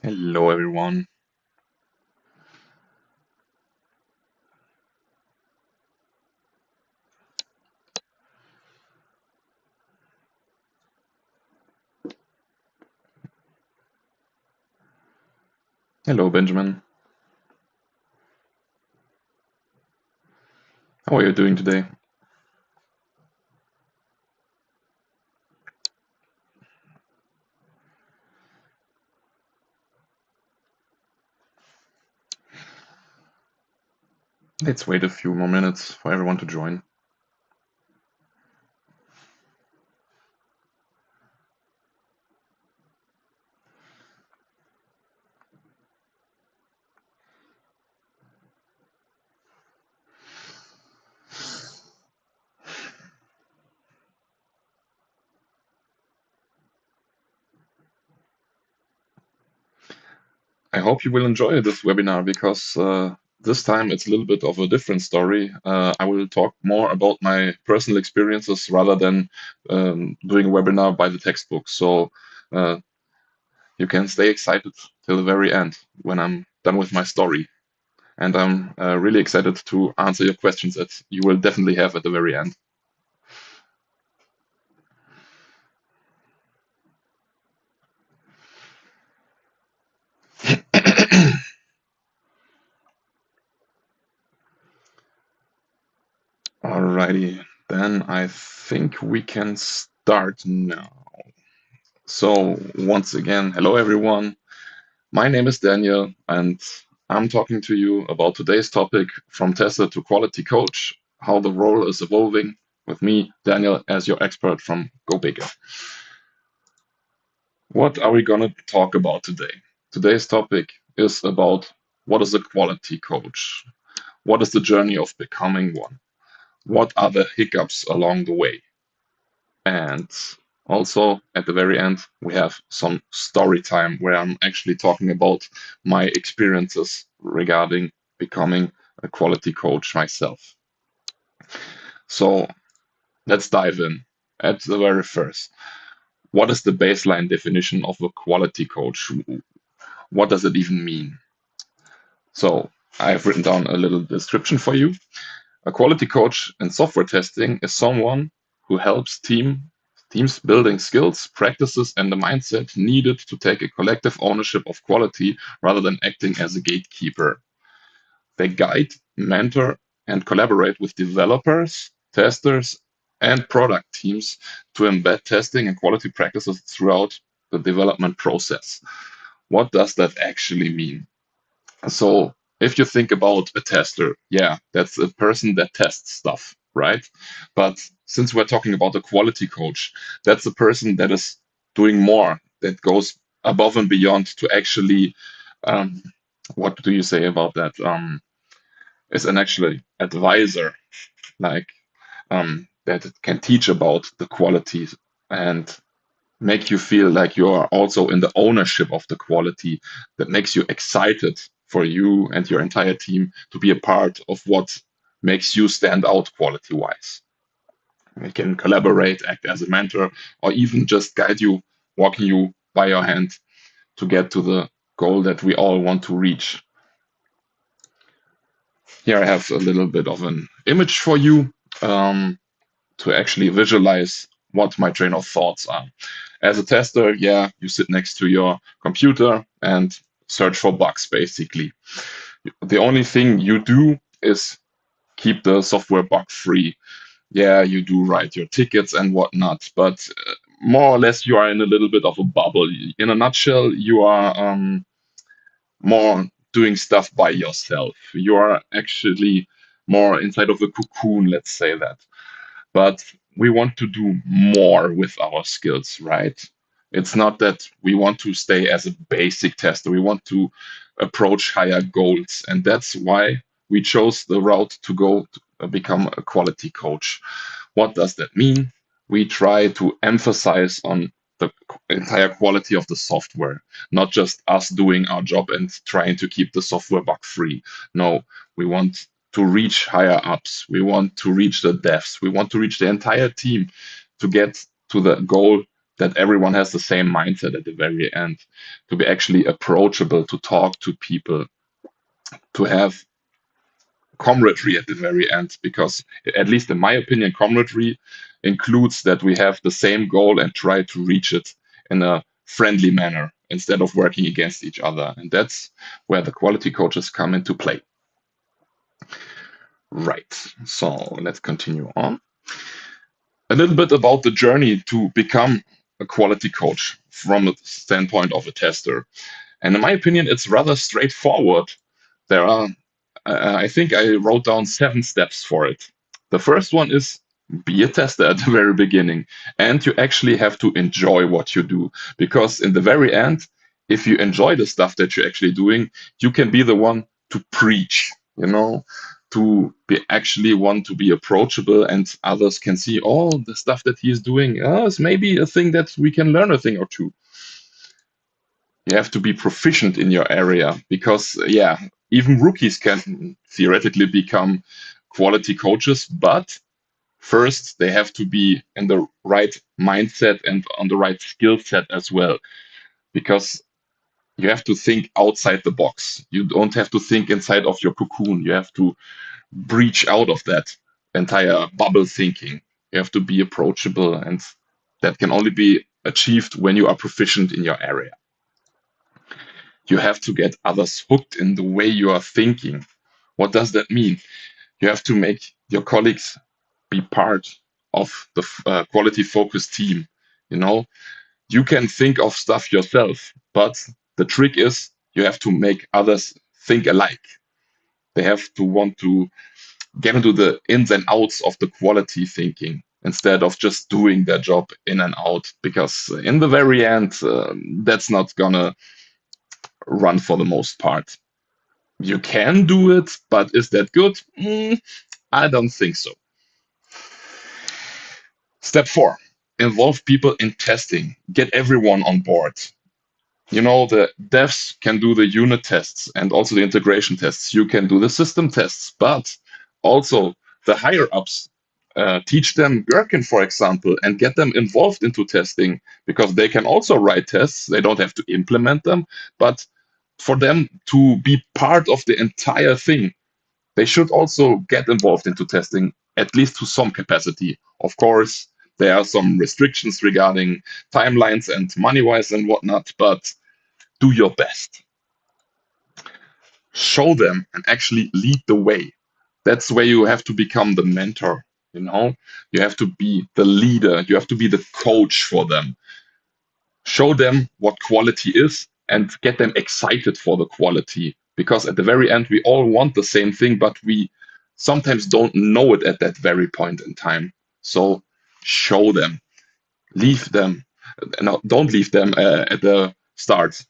Hello, everyone. Hello, Benjamin. How are you doing today? Let's wait a few more minutes for everyone to join. I hope you will enjoy this webinar because this time it's a little bit of a different story. I will talk more about my personal experiences rather than doing a webinar by the textbook. So uh, you can stay excited till the very end when I'm done with my story. And I'm really excited to answer your questions that you will definitely have at the very end. Alrighty, then I think we can start now. So, once again, hello everyone. My name is Daniel, and I'm talking to you about today's topic from tester to quality coach, how the role is evolving with me, Daniel, as your expert from Go Bigger. What are we going to talk about today? Today's topic is about what is a quality coach? What is the journey of becoming one? What are the hiccups along the way? And also at the very end, we have some story time where I'm actually talking about my experiences regarding becoming a quality coach myself. So let's dive in at the very first. What is the baseline definition of a quality coach? What does it even mean? So I've written down a little description for you. A quality coach in software testing is someone who helps teams building skills, practices, and the mindset needed to take a collective ownership of quality rather than acting as a gatekeeper. They guide, mentor, and collaborate with developers, testers, and product teams to embed testing and quality practices throughout the development process. What does that actually mean? So if you think about a tester, yeah, that's a person that tests stuff, right? But since we're talking about a quality coach, that's a person that is doing more, that goes above and beyond to actually, um, what do you say about that? Is an actually advisor, like that can teach about the qualities and make you feel like you are also in the ownership of the quality that makes you excited for you and your entire team to be a part of what makes you stand out quality wise. They can collaborate, act as a mentor, or even just guide you, walking you by your hand to get to the goal that we all want to reach. Here I have a little bit of an image for you to actually visualize what my train of thoughts are. As a tester, yeah, you sit next to your computer and search for bugs, basically. The only thing you do is keep the software bug free. Yeah, you do write your tickets and whatnot, but more or less you are in a little bit of a bubble. In a nutshell, you are more doing stuff by yourself. You are actually more inside of a cocoon, let's say that. But we want to do more with our skills, right? It's not that we want to stay as a basic tester. We want to approach higher goals. And that's why we chose the route to go to become a quality coach. What does that mean? We try to emphasize on the entire quality of the software, not just us doing our job and trying to keep the software bug free. No, we want to reach higher ups. We want to reach the devs. We want to reach the entire team to get to the goal that everyone has the same mindset at the very end, to be actually approachable, to talk to people, to have camaraderie at the very end, because at least in my opinion, camaraderie includes that we have the same goal and try to reach it in a friendly manner instead of working against each other. And that's where the quality coaches come into play. Right. So let's continue on. A little bit about the journey to become a quality coach from the standpoint of a tester. And in my opinion, it's rather straightforward. There are, I think I wrote down 7 steps for it. The first one is be a tester at the very beginning, and you actually have to enjoy what you do, because in the very end, if you enjoy the stuff that you're actually doing, you can be the one to preach, to be actually one to be approachable, and others can see, oh, the stuff that he's doing is maybe a thing that we can learn a thing or two. You have to be proficient in your area, because even rookies can theoretically become quality coaches, but first they have to be in the right mindset and on the right skill set as well, because you have to think outside the box. You don't have to think inside of your cocoon. You have to breach out of that entire bubble thinking. You have to be approachable, and that can only be achieved when you are proficient in your area. You have to get others hooked in the way you are thinking. What does that mean? You have to make your colleagues be part of the quality focused team. You can think of stuff yourself, but the trick is you have to make others think alike. They have to want to get into the ins and outs of the quality thinking instead of just doing their job in and out, because in the very end, that's not gonna run for the most part. You can do it, but is that good? I don't think so. Step 4, involve people in testing. Get everyone on board. The devs can do the unit tests and also the integration tests. You can do the system tests, but also the higher ups, teach them Gherkin, for example, and get them involved into testing, because they can also write tests. They don't have to implement them, but for them to be part of the entire thing, they should also get involved into testing, at least to some capacity. Of course, there are some restrictions regarding timelines and money-wise and whatnot, but do your best. Show them and actually lead the way. That's where you have to become the mentor. You have to be the leader. You have to be the coach for them. Show them what quality is and get them excited for the quality, because at the very end, we all want the same thing, but we sometimes don't know it at that very point in time. So show them, leave them. No, don't leave them at the start.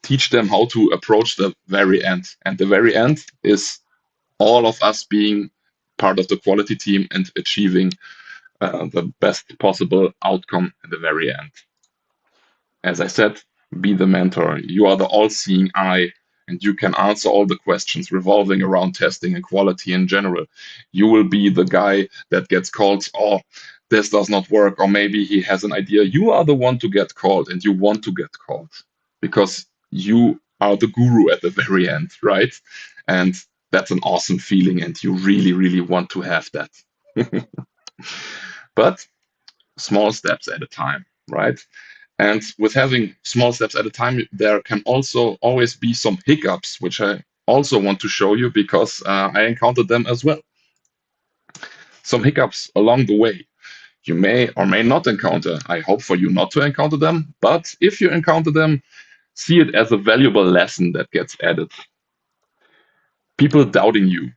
Teach them how to approach the very end. And the very end is all of us being part of the quality team and achieving the best possible outcome at the very end. As I said, be the mentor. You are the all-seeing eye, and you can answer all the questions revolving around testing and quality in general. You will be the guy that gets called, oh, this does not work, or maybe he has an idea. You are the one to get called, and you want to get called, because you are the guru at the very end, right? And that's an awesome feeling, and you really, really want to have that. But small steps at a time, right? And with having small steps at a time, there can also always be some hiccups, which I also want to show you, because I encountered them as well. Some hiccups along the way you may or may not encounter. I hope for you not to encounter them, but if you encounter them, see it as a valuable lesson that gets added. People doubting you.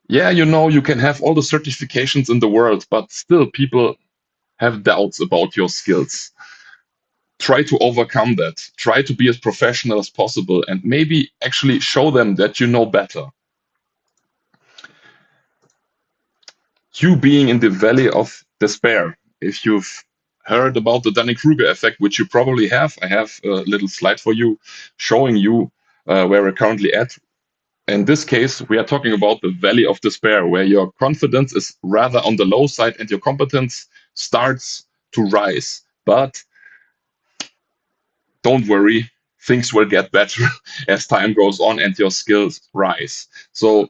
Yeah, you can have all the certifications in the world, but still people have doubts about your skills. Try to overcome that. Try to be as professional as possible, and maybe actually show them that you know better. You being in the valley of despair. If you've heard about the Dunning-Kruger effect, which you probably have, I have a little slide for you showing you where we're currently at. In this case, we are talking about the valley of despair, where your confidence is rather on the low side and your competence starts to rise. But don't worry, things will get better as time goes on and your skills rise. So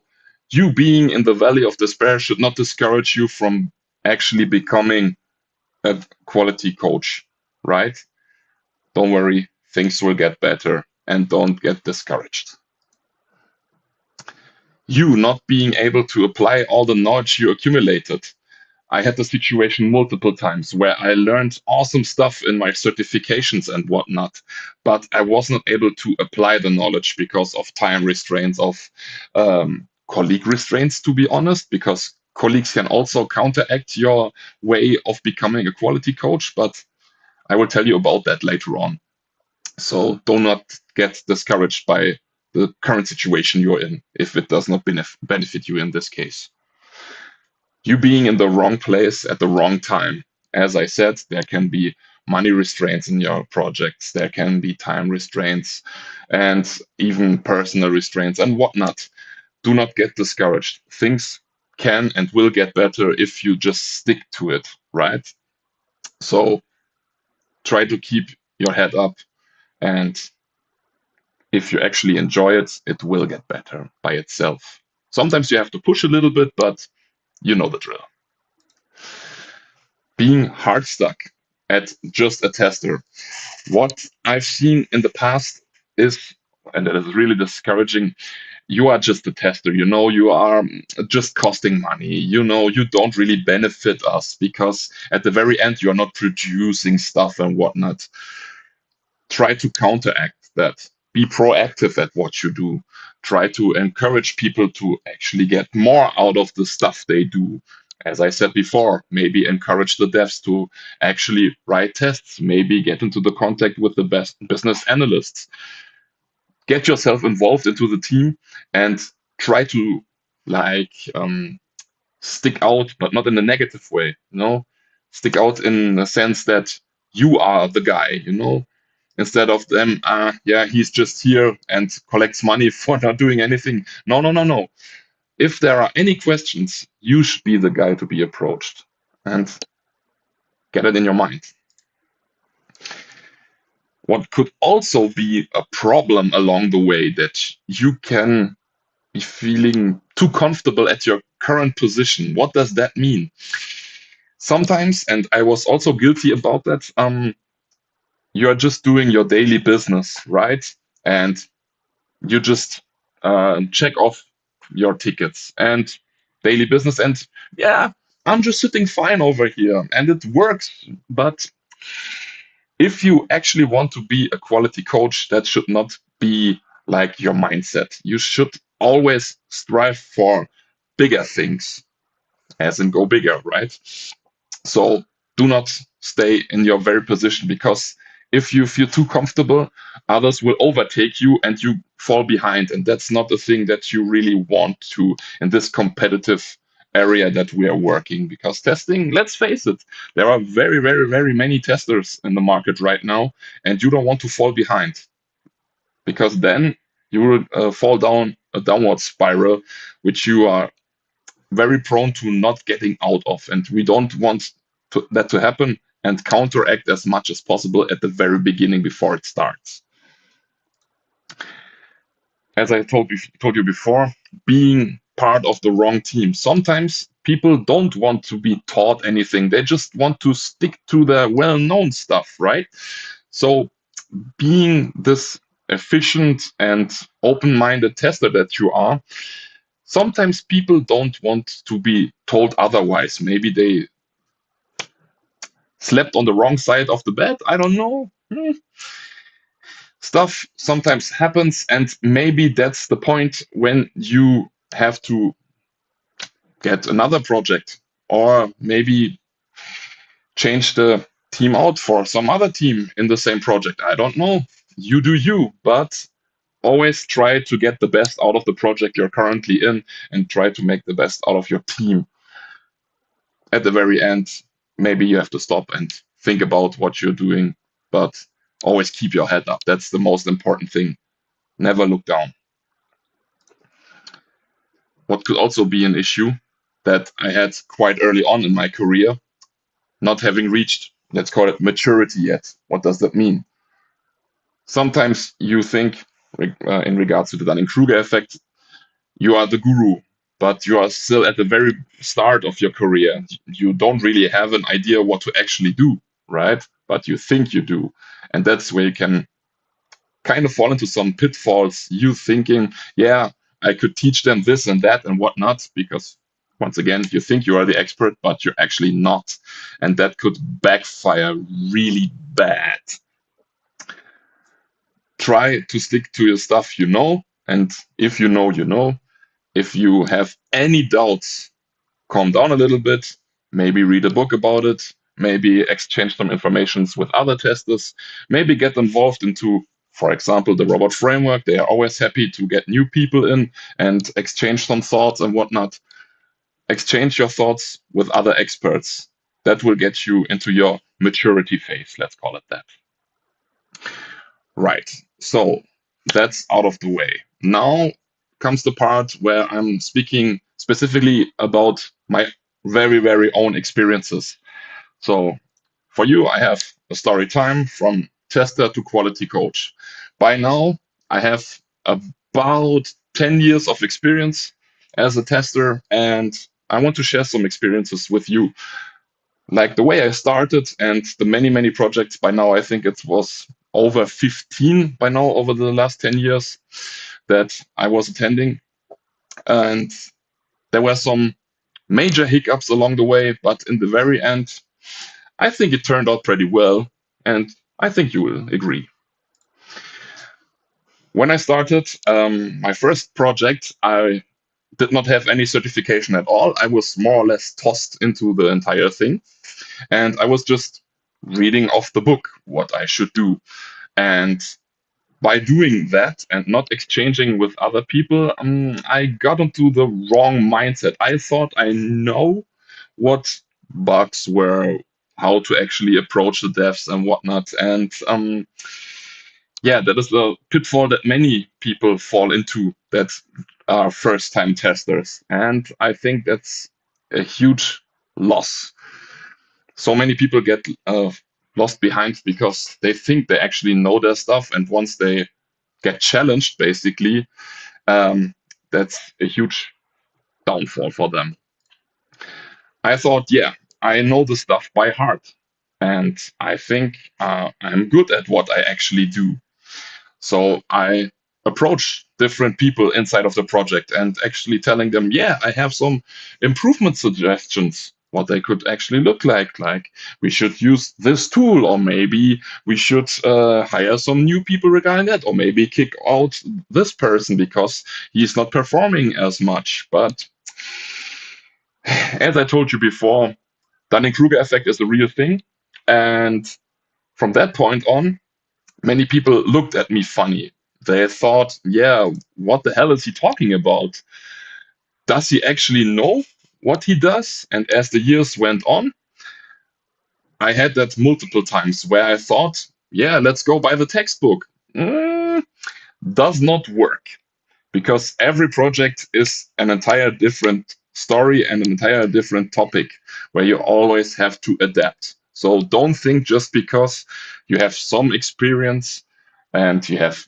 you being in the valley of despair should not discourage you from actually becoming a quality coach, right? Don't worry, things will get better and don't get discouraged. You not being able to apply all the knowledge you accumulated. I had the situation multiple times where I learned awesome stuff in my certifications and whatnot, but I wasn't able to apply the knowledge because of time restraints, of colleague restraints, to be honest, because colleagues can also counteract your way of becoming a quality coach, but I will tell you about that later on. So do not get discouraged by the current situation you're in if it does not benefit you in this case. You being in the wrong place at the wrong time. As I said, there can be money restraints in your projects, there can be time restraints, and even personal restraints and whatnot. Do not get discouraged. Things can and will get better if you just stick to it, right? So try to keep your head up, and if you actually enjoy it, it will get better by itself. Sometimes you have to push a little bit, but you know the drill. Being hard stuck at just a tester. What I've seen in the past is, and that is really discouraging, you are just a tester. You know, you are just costing money. You know, you don't really benefit us because at the very end, you're not producing stuff and whatnot. Try to counteract that. Be proactive at what you do. Try to encourage people to actually get more out of the stuff they do. As I said before, maybe encourage the devs to actually write tests, maybe get into the contact with the best business analysts. Get yourself involved into the team and try to like stick out, but not in a negative way, you know, stick out in the sense that you are the guy, you know, instead of them, yeah, he's just here and collects money for not doing anything. No, no, no, no. If there are any questions, you should be the guy to be approached and get it in your mind. What could also be a problem along the way that you can be feeling too comfortable at your current position. What does that mean? Sometimes, and I was also guilty about that, you're just doing your daily business, right? And you just check off your tickets and daily business. And yeah, I'm just sitting fine over here and it works. But if you actually want to be a quality coach, that should not be like your mindset. You should always strive for bigger things, as in go bigger, right? So do not stay in your very position, because if you feel too comfortable, others will overtake you and you fall behind. And that's not the thing that you really want to in this competitive area that we are working. Because testing, let's face it, there are very, very, very many testers in the market right now, and you don't want to fall behind, because then you will fall down a downward spiral, which you are very prone to not getting out of. And we don't want that to happen, and counteract as much as possible at the very beginning before it starts. As I told you before, being part of the wrong team. Sometimes people don't want to be taught anything. They just want to stick to the well-known stuff, right? So being this efficient and open-minded tester that you are, sometimes people don't want to be told otherwise. Maybe they slept on the wrong side of the bed. I don't know. Stuff sometimes happens, and maybe that's the point when you have to get another project, or maybe change the team out for some other team in the same project. I don't know. You do you, but always try to get the best out of the project you're currently in and try to make the best out of your team. At the very end, maybe you have to stop and think about what you're doing, but always keep your head up. That's the most important thing. Never look down. What could also be an issue that I had quite early on in my career, not having reached, let's call it maturity yet. What does that mean? Sometimes you think, in regards to the Dunning-Kruger effect, you are the guru, but you are still at the very start of your career. You don't really have an idea what to actually do, right? But you think you do. And that's where you can kind of fall into some pitfalls. You thinking, yeah, I could teach them this and that and whatnot, because once again, you think you are the expert, but you're actually not. And that could backfire really bad. Try to stick to your stuff you know. And if you know, you know. If you have any doubts, calm down a little bit, maybe read a book about it, maybe exchange some informations with other testers, maybe get involved into, for example, the robot framework. They are always happy to get new people in and exchange some thoughts and whatnot. Exchange your thoughts with other experts. That will get you into your maturity phase, let's call it that. Right. So that's out of the way. Now comes the part where I'm speaking specifically about my very, very own experiences. So for you, I have a story time from tester to quality coach. By now, I have about 10 years of experience as a tester, and I want to share some experiences with you. Like the way I started and the many, many projects by now, I think it was over 15 by now over the last 10 years that I was attending. And there were some major hiccups along the way, but in the very end, I think it turned out pretty well. And I think you will agree. When I started my first project, I did not have any certification at all. I was more or less tossed into the entire thing. And I was just reading off the book what I should do. And by doing that and not exchanging with other people, I got into the wrong mindset. I thought I know what bugs were, how to actually approach the devs and whatnot. And yeah, that is the pitfall that many people fall into that are first time testers. And I think that's a huge loss. So many people get lost behind because they think they actually know their stuff. And once they get challenged, basically, that's a huge downfall for them. I thought, yeah, I know the stuff by heart. And I think I'm good at what I actually do. So I approach different people inside of the project and actually telling them, yeah, I have some improvement suggestions, what they could actually look like. Like we should use this tool, or maybe we should hire some new people regarding that, or maybe kick out this person because he's not performing as much. But as I told you before, Dunning-Kruger effect is a real thing. And from that point on, many people looked at me funny. They thought, yeah, what the hell is he talking about? Does he actually know what he does? And as the years went on, I had that multiple times where I thought, yeah, let's go by the textbook. Does not work, because every project is an entire different story and an entire different topic where you always have to adapt. So don't think just because you have some experience and you have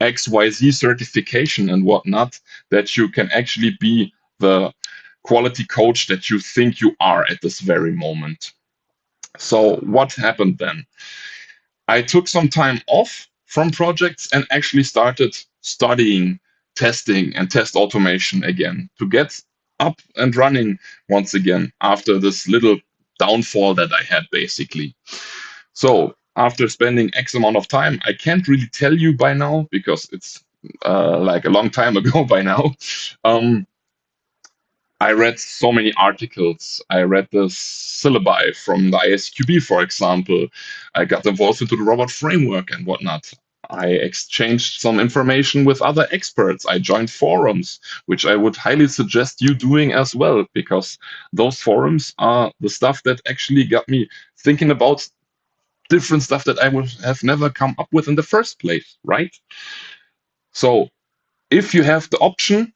XYZ certification and whatnot that you can actually be the quality coach that you think you are at this very moment. So what happened then? I took some time off from projects and actually started studying testing and test automation again to get up and running once again after this little downfall that I had basically. So after spending X amount of time, I can't really tell you by now because it's like a long time ago by now. I read so many articles. I read the syllabi from the ISQB, for example. I got involved into the robot framework and whatnot. I exchanged some information with other experts. I joined forums, which I would highly suggest you doing as well, because those forums are the stuff that actually got me thinking about different stuff that I would have never come up with in the first place, right? So if you have the option,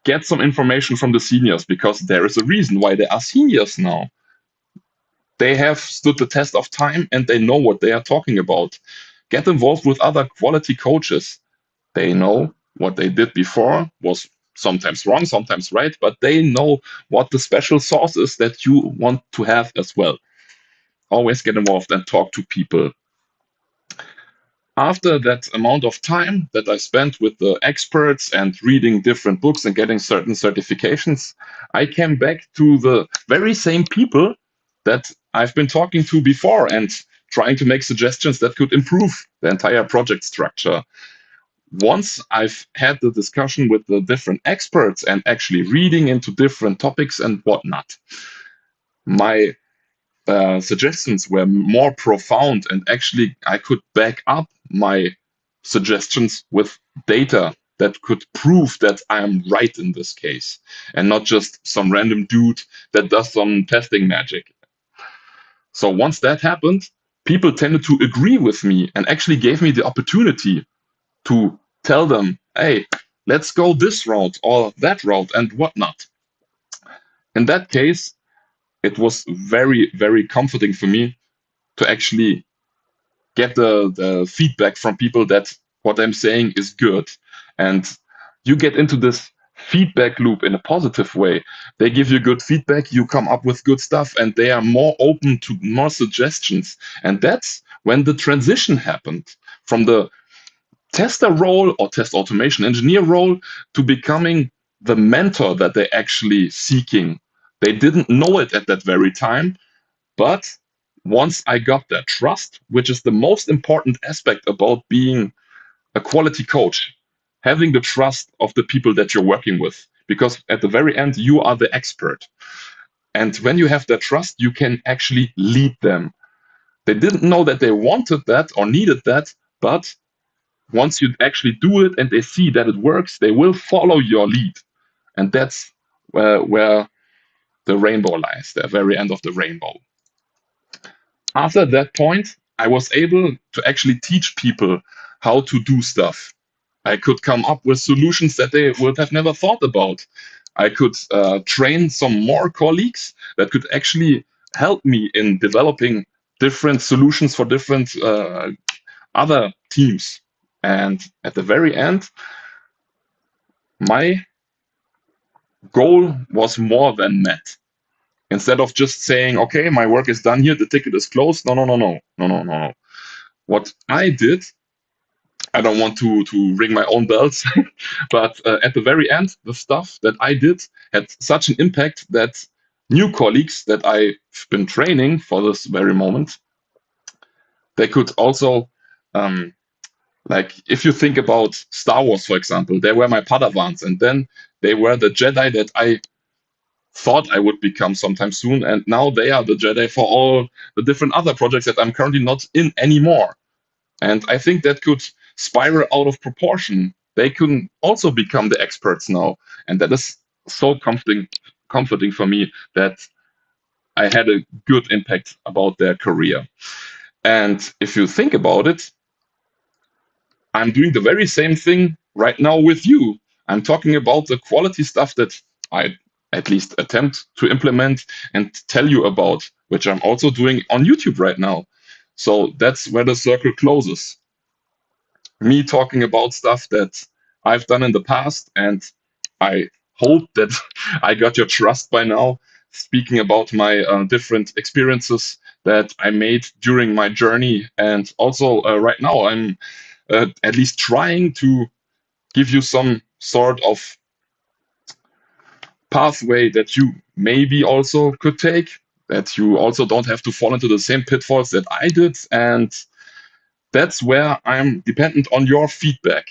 get some information from the seniors, because there is a reason why they are seniors now. They have stood the test of time and they know what they are talking about. get involved with other quality coaches. They know what they did before was sometimes wrong, sometimes right, but they know what the special sauce is that you want to have as well. Always get involved and talk to people. After that amount of time that I spent with the experts and reading different books and getting certain certifications, I came back to the very same people that I've been talking to before and trying to make suggestions that could improve the entire project structure. Once I've had the discussion with the different experts and actually reading into different topics and whatnot, my suggestions were more profound, and actually I could back up my suggestions with data that could prove that I am right in this case and not just some random dude that does some testing magic. So once that happened, people tended to agree with me and actually gave me the opportunity to tell them, hey, let's go this route or that route and whatnot. In that case, it was very, very comforting for me to actually get the feedback from people that what I'm saying is good. And you get into this feedback loop in a positive way. They give you good feedback, you come up with good stuff, and they are more open to more suggestions. And that's when the transition happened from the tester role or test automation engineer role to becoming the mentor that they're actually seeking. They didn't know it at that very time, but once I got that trust, which is the most important aspect about being a quality coach, having the trust of the people that you're working with, because at the very end, you are the expert. And when you have that trust, you can actually lead them. They didn't know that they wanted that or needed that, but once you actually do it and they see that it works, they will follow your lead. And that's where the rainbow lies, the very end of the rainbow. After that point, I was able to actually teach people how to do stuff. I could come up with solutions that they would have never thought about. I could train some more colleagues that could actually help me in developing different solutions for different other teams. And at the very end, my goal was more than met. Instead of just saying, okay, my work is done here, the ticket is closed. No, no, no, no, no, no, no. What I did, I don't want to ring my own bells, but at the very end, the stuff that I did had such an impact that new colleagues that I've been training for this very moment, they could also, like, if you think about Star Wars, for example, they were my Padawans, and then they were the Jedi that I thought I would become sometime soon, and now they are the Jedi for all the different other projects that I'm currently not in anymore. And I think that could spiral out of proportion. They can also become the experts now. And that is so comforting for me that I had a good impact about their career. And if you think about it, I'm doing the very same thing right now with you. I'm talking about the quality stuff that I at least attempt to implement and tell you about, which I'm also doing on YouTube right now. So that's where the circle closes. Me talking about stuff that I've done in the past, and I hope that I got your trust by now, speaking about my different experiences that I made during my journey. And also, right now, I'm at least trying to give you some sort of pathway that you maybe also could take, that you also don't have to fall into the same pitfalls that I did. And that's where I'm dependent on your feedback.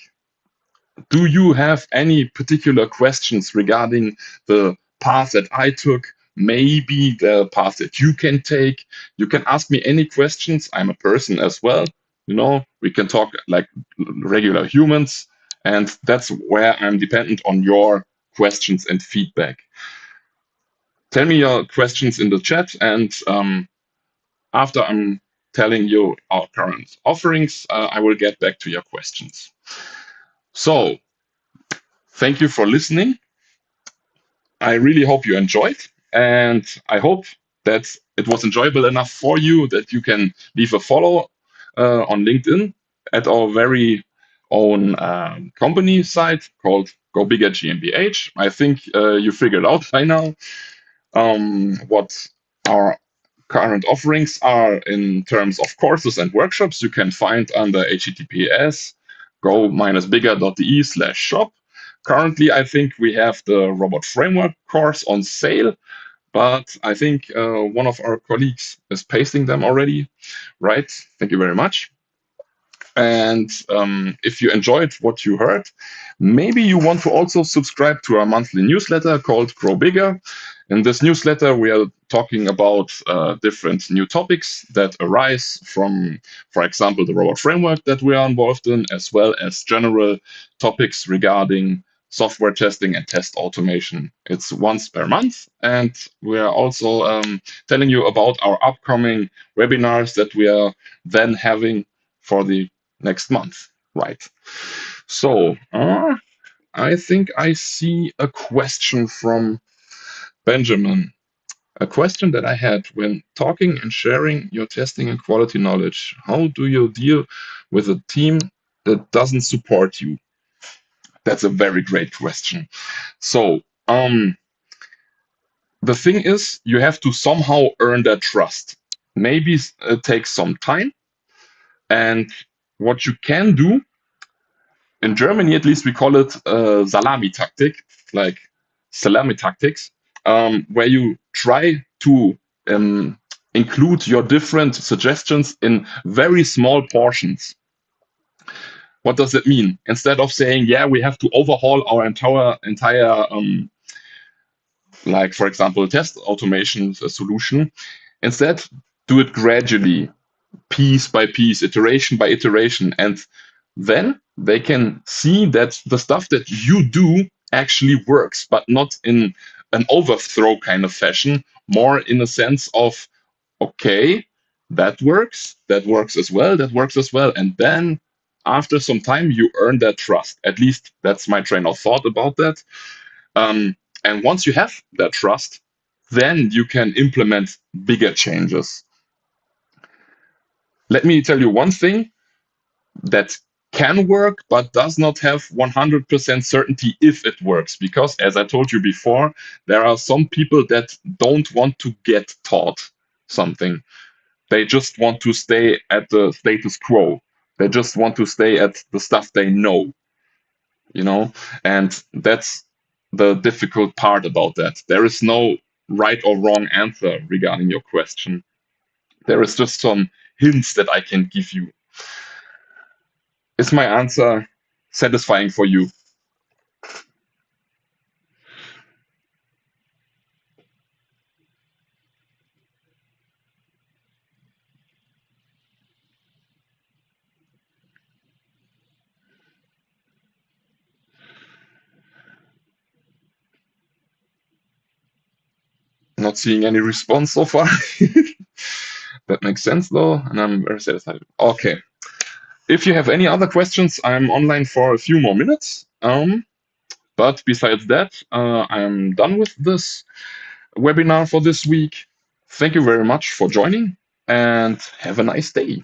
Do you have any particular questions regarding the path that I took? Maybe the path that you can take? You can ask me any questions. I'm a person as well. You know, we can talk like regular humans. And that's where I'm dependent on your questions and feedback. Tell me your questions in the chat. And after I'm telling you our current offerings, I will get back to your questions. So, thank you for listening. I really hope you enjoyed, and I hope that it was enjoyable enough for you that you can leave a follow on LinkedIn. at our very own company site called Go Bigger GmbH. I think you figured out by now what our current offerings are in terms of courses and workshops. You can find under https go-bigger.de/shop. Currently, I think we have the robot framework course on sale, but I think one of our colleagues is pasting them already. Right. Thank you very much. And if you enjoyed what you heard, maybe you want to also subscribe to our monthly newsletter called Grow Bigger. In this newsletter, we are talking about different new topics that arise from, for example, the robot framework that we are involved in, as well as general topics regarding software testing and test automation. It's once per month. And we are also telling you about our upcoming webinars that we are then having for the next month, right? So I think I see a question from Benjamin. A question that I had: when talking and sharing your testing and quality knowledge, how do you deal with a team that doesn't support you? That's a very great question. So the thing is, you have to somehow earn their trust. Maybe it takes some time. And what you can do, in Germany at least, we call it salami tactic, like salami tactics, where you try to include your different suggestions in very small portions. What does it mean? Instead of saying, yeah, we have to overhaul our entire like, for example, test automation solution, instead, do it gradually, piece by piece, iteration by iteration. And then they can see that the stuff that you do actually works, but not in an overthrow kind of fashion, more in a sense of, okay, that works as well, that works as well. And then after some time, you earn that trust. At least that's my train of thought about that. And once you have that trust, then you can implement bigger changes. Let me tell you one thing that can work, but does not have 100% certainty if it works. Because, as I told you before, there are some people that don't want to get taught something. They just want to stay at the status quo. They just want to stay at the stuff they know, and that's the difficult part about that. There is no right or wrong answer regarding your question. There is just some hints that I can give you. Is my answer satisfying for you? Not seeing any response so far. That makes sense though, and I'm very satisfied. Okay. If you have any other questions, I'm online for a few more minutes. But besides that, I'm done with this webinar for this week. Thank you very much for joining, and have a nice day.